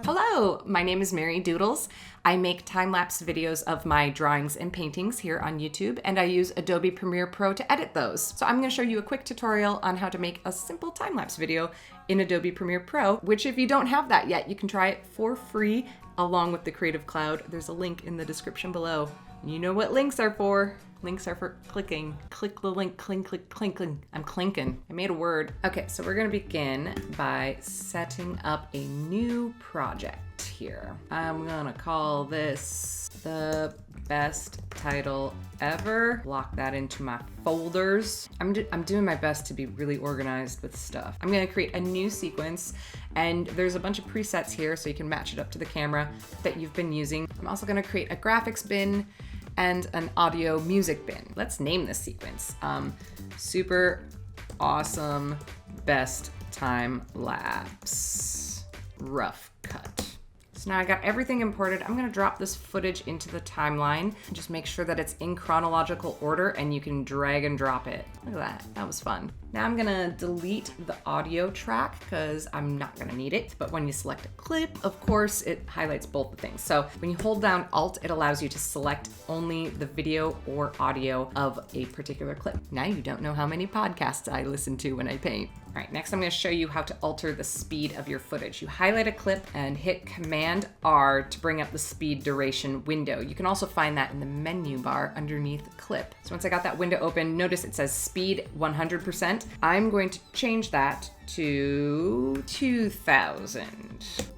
Hello, my name is Mary Doodles. I make time-lapse videos of my drawings and paintings here on YouTube, and I use Adobe Premiere Pro to edit those. So I'm going to show you a quick tutorial on how to make a simple time-lapse video in Adobe Premiere Pro, which if you don't have that yet, you can try it for free along with the Creative Cloud. There's a link in the description below. You know what links are for. Links are for clicking. Click the link, clink, click, clink, clink. I'm clinking. I made a word. Okay, so we're gonna begin by setting up a new project here. I'm gonna call this the best title ever. Lock that into my folders. I'm doing my best to be really organized with stuff. I'm gonna create a new sequence, and there's a bunch of presets here so you can match it up to the camera that you've been using. I'm also gonna create a graphics bin and an audio music bin. Let's name this sequence. Super awesome best time lapse rough cut. So now I got everything imported. I'm gonna drop this footage into the timeline and just make sure that it's in chronological order and you can drag and drop it. Look at that, that was fun. Now I'm gonna delete the audio track because I'm not gonna need it. But when you select a clip, of course, it highlights both the things. So when you hold down Alt, it allows you to select only the video or audio of a particular clip. Now you don't know how many podcasts I listen to when I paint. All right, next I'm gonna show you how to alter the speed of your footage. You highlight a clip and hit Command R to bring up the speed duration window. You can also find that in the menu bar underneath the clip. So once I got that window open, notice it says speed 100%. I'm going to change that to 2000.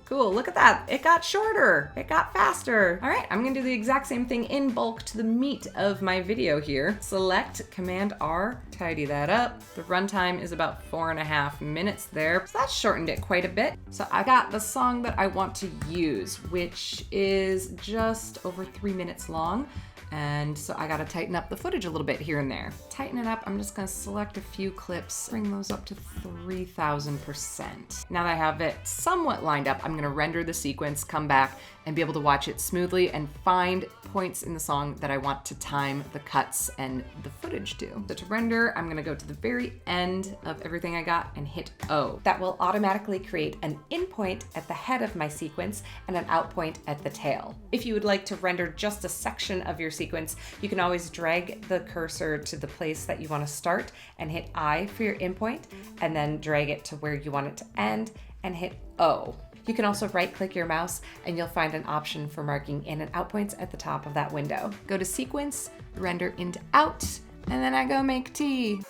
Cool, look at that. It got shorter, it got faster. All right, I'm gonna do the exact same thing in bulk to the meat of my video here. Select Command R, tidy that up. The runtime is about 4.5 minutes there. So that shortened it quite a bit. So I got the song that I want to use, which is just over 3 minutes long. And so I gotta tighten up the footage a little bit here and there. Tighten it up, I'm just gonna select a few clips, bring those up to 3000%. Now that I have it somewhat lined up, I'm gonna render the sequence, come back, and be able to watch it smoothly and find points in the song that I want to time the cuts and the footage to. So to render, I'm gonna go to the very end of everything I got and hit O. That will automatically create an in point at the head of my sequence and an out point at the tail. If you would like to render just a section of your sequence, you can always drag the cursor to the place that you want to start and hit I for your in point, and then drag it to where you want it to end and hit O. You can also right-click your mouse and you'll find an option for marking in and out points at the top of that window. Go to Sequence, Render into Out, and then I go make tea.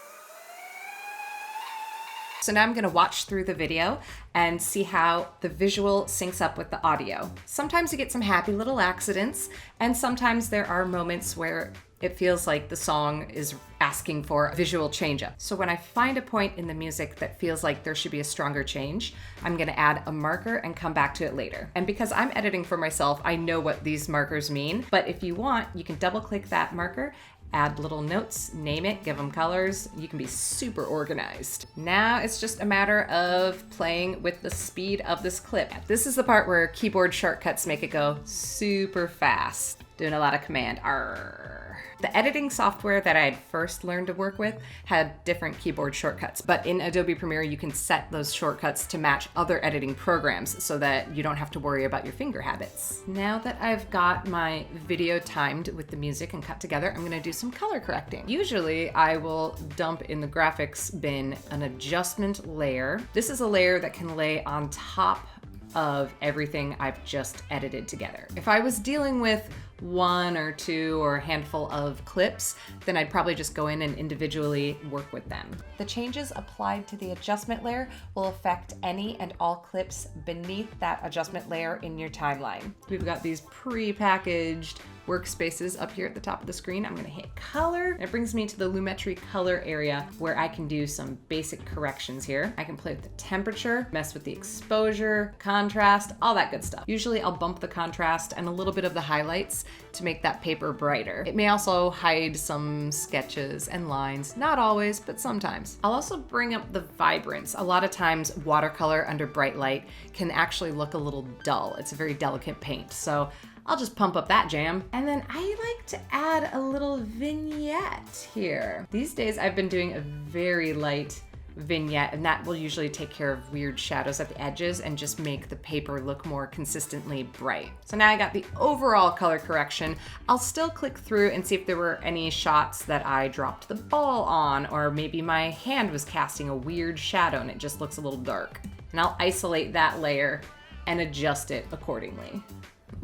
So now I'm gonna watch through the video and see how the visual syncs up with the audio. Sometimes you get some happy little accidents, and sometimes there are moments where it feels like the song is asking for a visual change-up. So when I find a point in the music that feels like there should be a stronger change, I'm gonna add a marker and come back to it later. And because I'm editing for myself, I know what these markers mean, but if you want, you can double-click that marker, add little notes, name it, give them colors. You can be super organized. Now it's just a matter of playing with the speed of this clip. This is the part where keyboard shortcuts make it go super fast. Doing a lot of Command R. The editing software that I had first learned to work with had different keyboard shortcuts, but in Adobe Premiere you can set those shortcuts to match other editing programs so that you don't have to worry about your finger habits. Now that I've got my video timed with the music and cut together, I'm gonna do some color correcting. Usually I will dump in the graphics bin an adjustment layer. This is a layer that can lay on top of everything I've just edited together. If I was dealing with one or two or a handful of clips, then I'd probably just go in and individually work with them. The changes applied to the adjustment layer will affect any and all clips beneath that adjustment layer in your timeline. We've got these pre-packaged workspaces up here at the top of the screen. I'm gonna hit color. It brings me to the Lumetri color area where I can do some basic corrections here. I can play with the temperature, mess with the exposure, contrast, all that good stuff. Usually I'll bump the contrast and a little bit of the highlights to make that paper brighter. It may also hide some sketches and lines, not always, but sometimes. I'll also bring up the vibrance. A lot of times watercolor under bright light can actually look a little dull. It's a very delicate paint, so I'll just pump up that jam. And then I like to add a little vignette here. These days I've been doing a very light vignette, and that will usually take care of weird shadows at the edges and just make the paper look more consistently bright. So now I got the overall color correction. I'll still click through and see if there were any shots that I dropped the ball on, or maybe my hand was casting a weird shadow and it just looks a little dark. And I'll isolate that layer and adjust it accordingly.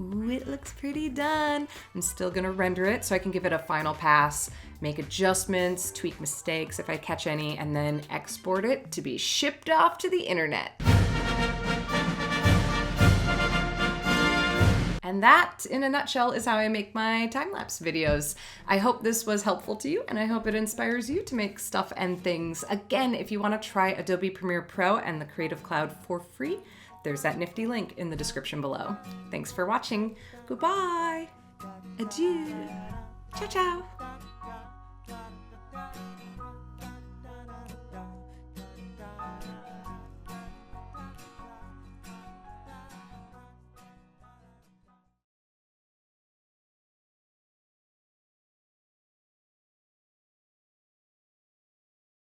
Ooh, it looks pretty done. I'm still gonna render it so I can give it a final pass, make adjustments, tweak mistakes if I catch any, and then export it to be shipped off to the internet. And that, in a nutshell, is how I make my time-lapse videos. I hope this was helpful to you, and I hope it inspires you to make stuff and things. Again, if you want to try Adobe Premiere Pro and the Creative Cloud for free, there's that nifty link in the description below. Thanks for watching. Goodbye. Adieu. Ciao, ciao.